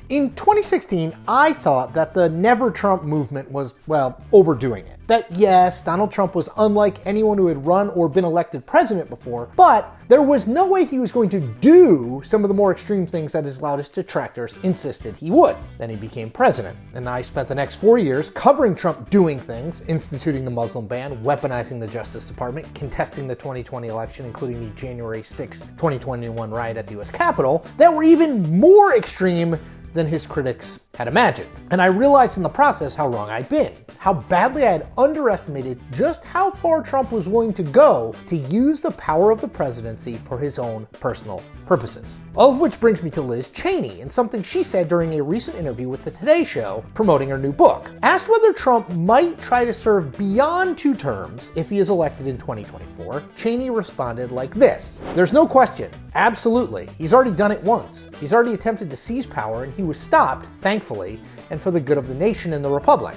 In 2016, I thought that the Never Trump movement was, well, overdoing it. That yes, Donald Trump was unlike anyone who had run or been elected president before, but there was no way he was going to do some of the more extreme things that his loudest detractors insisted he would. Then he became president, and I spent the next 4 years covering Trump doing things, instituting the Muslim ban, weaponizing the Justice Department, contesting the 2020 election, including the January 6, 2021 riot at the US Capitol, that were even more extreme than his critics had imagined. And I realized in the process how wrong I'd been, how badly I had underestimated just how far Trump was willing to go to use the power of the presidency for his own personal purposes. All of which brings me to Liz Cheney and something she said during a recent interview with the Today Show promoting her new book. Asked whether Trump might try to serve beyond 2 terms if he is elected in 2024, Cheney responded like this: "There's no question. Absolutely. He's already done it once. He's already attempted to seize power and he was stopped, thankfully, and for the good of the nation and the republic.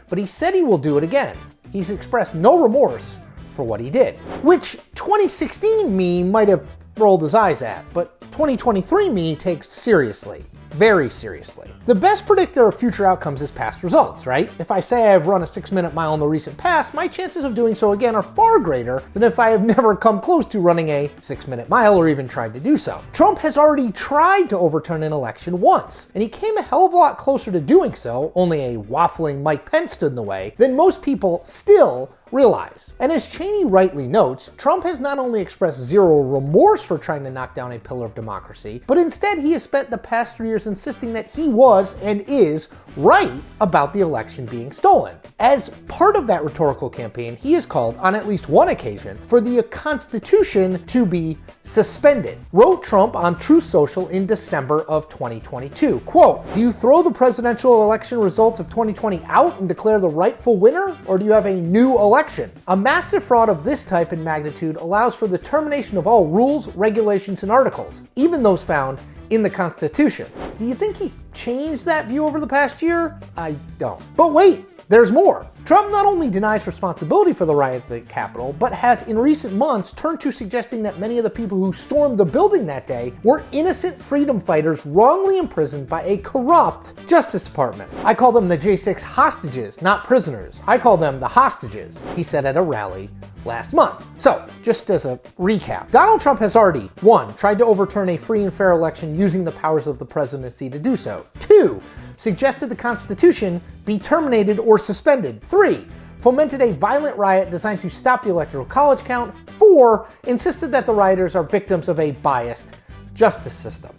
But he said he will do it again. He's expressed no remorse for what he did." Which 2016 me might have rolled his eyes at, but 2023 me takes seriously. Very seriously. The best predictor of future outcomes is past results, right? If I say I've run a 6-minute mile in the recent past, my chances of doing so again are far greater than if I have never come close to running a 6-minute mile or even tried to do so. Trump has already tried to overturn an election once, and he came a hell of a lot closer to doing so, only a waffling Mike Pence stood in the way, than most people still realize. And as Cheney rightly notes, Trump has not only expressed zero remorse for trying to knock down a pillar of democracy, but instead he has spent the past 3 years insisting that he was and is right about the election being stolen. As part of that rhetorical campaign, he has called, on at least one occasion, for the Constitution to be suspended. Wrote Trump on Truth Social in December of 2022, quote, "Do you throw the presidential election results of 2020 out and declare the rightful winner, or do you have a new election? A massive fraud of this type and magnitude allows for the termination of all rules, regulations, and articles, even those found in the Constitution." Do you think he's changed that view over the past year? I don't. But wait, there's more. Trump not only denies responsibility for the riot at the Capitol, but has in recent months turned to suggesting that many of the people who stormed the building that day were innocent freedom fighters wrongly imprisoned by a corrupt Justice Department. "I call them the J6 hostages, not prisoners. I call them the hostages," he said at a rally last month. So, just as a recap, Donald Trump has already, 1, tried to overturn a free and fair election using the powers of the presidency to do so. 2, suggested the Constitution be terminated or suspended. 3, fomented a violent riot designed to stop the Electoral College count. 4, insisted that the rioters are victims of a biased justice system.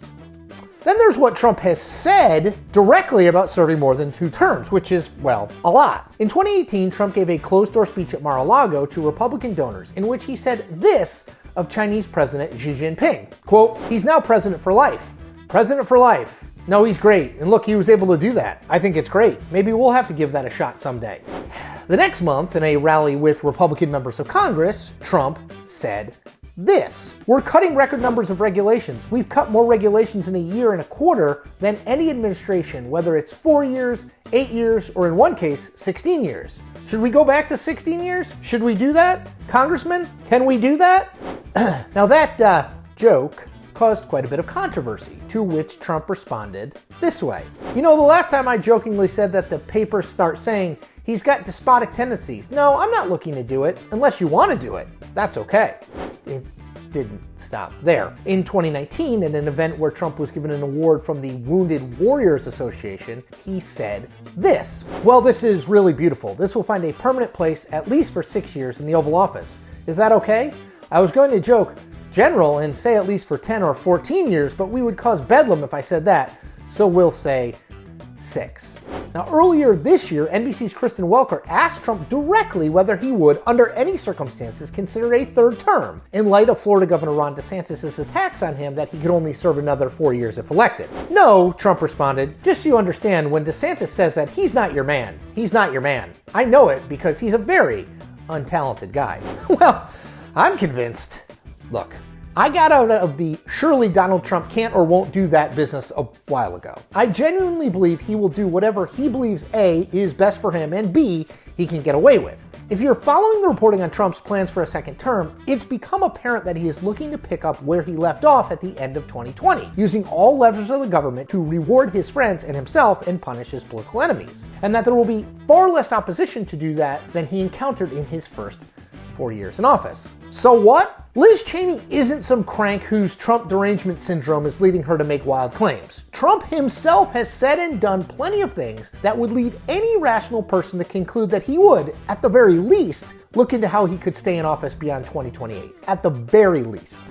Then there's what Trump has said directly about serving more than 2 terms, which is, well, a lot. In 2018, Trump gave a closed-door speech at Mar-a-Lago to Republican donors in which he said this of Chinese President Xi Jinping, quote, "He's now president for life. President for life. No, he's great. And look, he was able to do that. I think it's great. Maybe we'll have to give that a shot someday." The next month, in a rally with Republican members of Congress, Trump said this: "We're cutting record numbers of regulations. We've cut more regulations in a year and a quarter than any administration, whether it's 4 years, 8 years, or in one case, 16 years. Should we go back to 16 years? Should we do that? Congressman, can we do that?" Now that joke caused quite a bit of controversy, to which Trump responded this way: "You know, the last time I jokingly said that the papers start saying he's got despotic tendencies. No, I'm not looking to do it unless you want to do it. That's okay." It didn't stop there. In 2019, at an event where Trump was given an award from the Wounded Warriors Association, he said this: "Well, this is really beautiful. This will find a permanent place at least for 6 years in the Oval Office. Is that okay? I was going to joke, General, and say at least for 10 or 14 years, but we would cause bedlam if I said that, so we'll say 6. Now, earlier this year, NBC's Kristen Welker asked Trump directly whether he would, under any circumstances, consider a 3rd term, in light of Florida Governor Ron DeSantis' attacks on him that he could only serve another 4 years if elected. "No," Trump responded, "just so you understand, when DeSantis says that, he's not your man. He's not your man. I know it because he's a very untalented guy." Well, I'm convinced. Look, I got out of the surely Donald Trump can't or won't do that business a while ago. I genuinely believe he will do whatever he believes A, is best for him, and B, he can get away with. If you're following the reporting on Trump's plans for a second term, it's become apparent that he is looking to pick up where he left off at the end of 2020, using all levers of the government to reward his friends and himself and punish his political enemies, and that there will be far less opposition to do that than he encountered in his first 4 years in office. So what? Liz Cheney isn't some crank whose Trump derangement syndrome is leading her to make wild claims. Trump himself has said and done plenty of things that would lead any rational person to conclude that he would, at the very least, look into how he could stay in office beyond 2028. At the very least.